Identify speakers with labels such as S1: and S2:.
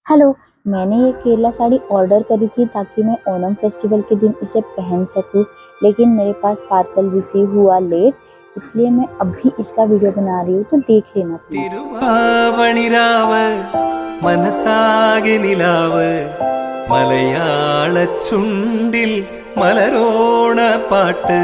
S1: Hello. मैंने ये Kerala sari order करी थी ताकि मैं ओणम फेस्टिवल के दिन इसे पहन सकूं, लेकिन मेरे पास पार्सल रिसीव हुआ लेट, इसलिए मैं अभी इसका वीडियो बना रही हूँ, तो देख लेना प्लीज।
S2: തിരുവാവണിരാവ് മനസാകെ നിലാവ് മലയാള ചുണ്ടിൽ മലരോണ പാട്ട്.